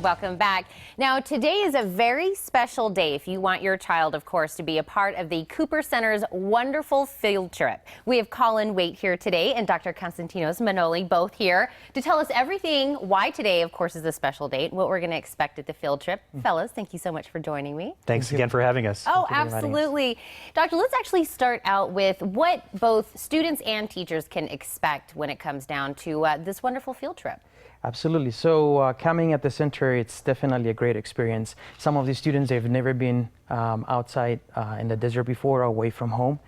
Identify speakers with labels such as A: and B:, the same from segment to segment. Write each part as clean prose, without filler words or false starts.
A: Welcome back. Now, today is a very special day if you want your child, of course, to be a part of the Cooper Center's wonderful field trip. We have Colin Waite here today and Dr. Konstantinos Manoli both here to tell us everything why today, of course, is a special date, what we're going to expect at the field trip. Fellas, thank you so much for joining me.
B: Thanks again for having us.
A: Oh, absolutely. Doctor, let's actually start out with what both students and teachers can expect when it comes down to this wonderful field trip.
C: Absolutely. So coming at the center, it's definitely a great experience. Some of the students, they've never been outside in the desert before, away from home.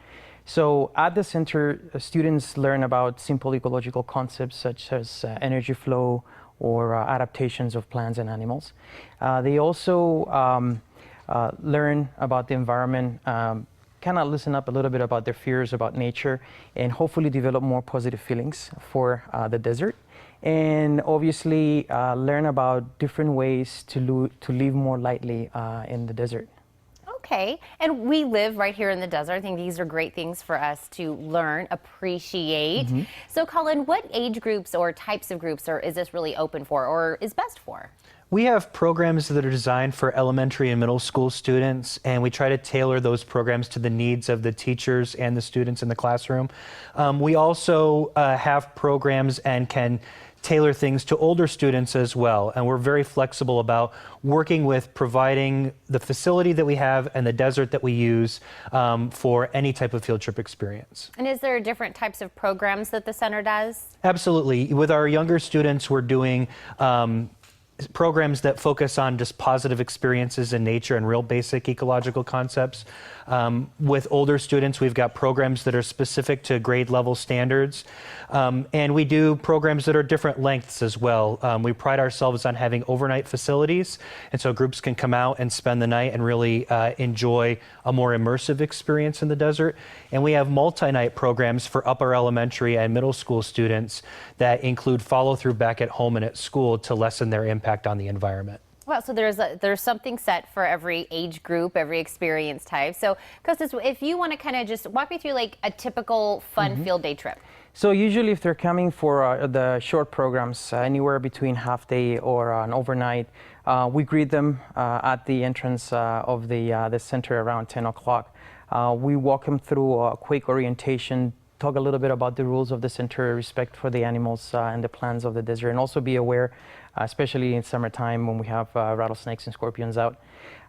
C: So at the center, students learn about simple ecological concepts such as energy flow or adaptations of plants and animals. They also learn about the environment, kind of listen up a little bit about their fears about nature, and hopefully develop more positive feelings for the desert. And obviously learn about different ways to live more lightly in the desert.
A: Okay, and we live right here in the desert. I think these are great things for us to learn, appreciate. So Colin, what age groups or types of groups is this really open for or is best for?
B: We have programs that are designed for elementary and middle school students, and we try to tailor those programs to the needs of the teachers and the students in the classroom. We also have programs and can tailor things to older students as well, and we're very flexible about working with providing the facility that we have and the desert that we use for any type of field trip experience.
A: And is there different types of programs that the center does?
B: Absolutely. With our younger students, we're doing programs that focus on just positive experiences in nature and real basic ecological concepts. With older students, we've got programs that are specific to grade level standards. And we do programs that are different lengths as well. We pride ourselves on having overnight facilities, and so groups can come out and spend the night and really enjoy a more immersive experience in the desert. And we have multi-night programs for upper elementary and middle school students that include follow-through back at home and at school to lessen their impact on the environment.
A: Well, so there's something set for every age group, every experience type. So, Kostas, if you want to kind of just walk me through like a typical fun field day trip.
C: So usually if they're coming for the short programs, anywhere between half day or an overnight, we greet them at the entrance of the center around 10 o'clock. We walk them through a quick orientation, talk a little bit about the rules of the center, respect for the animals and the plants of the desert, and also be aware, especially in summertime when we have rattlesnakes and scorpions out.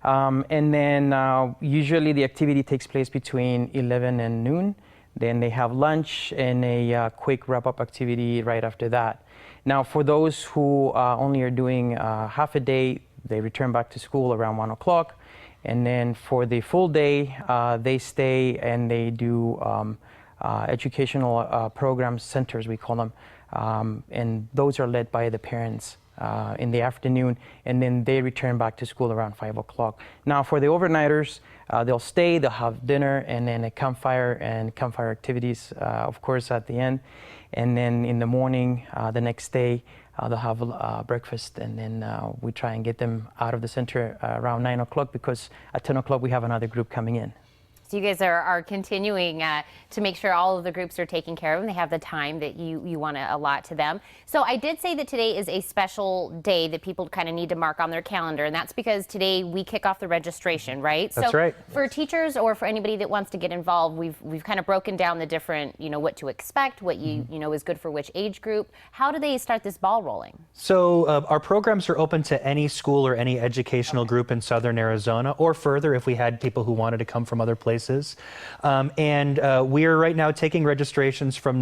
C: And then usually the activity takes place between 11 and noon. Then they have lunch and a quick wrap-up activity right after that. Now for those who only are doing half a day, they return back to school around 1 o'clock. And then for the full day, they stay and they do educational programs, centers we call them, and those are led by the parents in the afternoon, and then they return back to school around 5 o'clock. Now for the overnighters, they'll stay, they'll have dinner, and then a campfire and campfire activities, of course, at the end. And then in the morning, the next day, they'll have breakfast, and then we try and get them out of the center around 9 o'clock, because at 10 o'clock we have another group coming in.
A: So you guys are continuing to make sure all of the groups are taken care of and they have the time that you want to allot to them. So I did say that today is a special day that people kind of need to mark on their calendar, and that's because today we kick off the registration, right?
C: That's right.
A: For teachers or for anybody that wants to get involved, we've kind of broken down the different, what to expect, what you know is good for which age group. How do they start this ball rolling? So
B: our programs are open to any school or any educational group in Southern Arizona, or further if we had people who wanted to come from other places. We are right now taking registrations from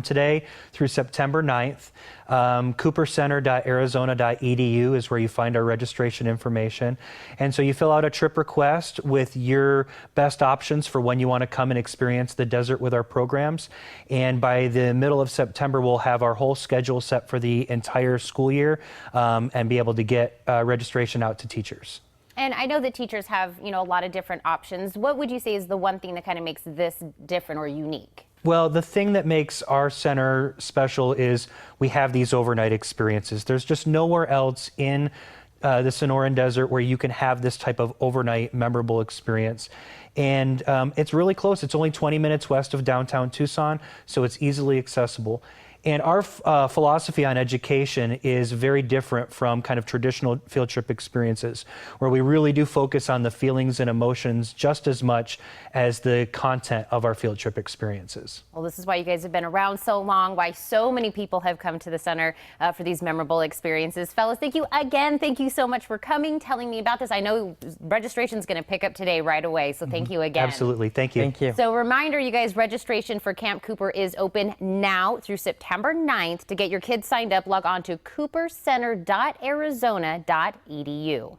B: today through September 9th. Coopercenter.arizona.edu is where you find our registration information. And so you fill out a trip request with your best options for when you want to come and experience the desert with our programs. And by the middle of September, we'll have our whole schedule set for the entire school year and be able to get registration out to teachers.
A: And I know that teachers have, a lot of different options. What would you say is the one thing that kind of makes this different or unique?
B: Well, the thing that makes our center special is we have these overnight experiences. There's just nowhere else in the Sonoran Desert where you can have this type of overnight memorable experience. And it's really close. It's only 20 minutes west of downtown Tucson, so it's easily accessible. And our philosophy on education is very different from kind of traditional field trip experiences, where we really do focus on the feelings and emotions just as much as the content of our field trip experiences.
A: Well, this is why you guys have been around so long, why so many people have come to the center for these memorable experiences. Fellas, thank you again. Thank you so much for coming, telling me about this. I know registration is going to pick up today right away, so thank you again.
B: Absolutely. Thank you.
C: Thank you.
A: So reminder, you guys, registration for Camp Cooper is open now through September 9th. To get your kids signed up, log on to coopercenter.arizona.edu.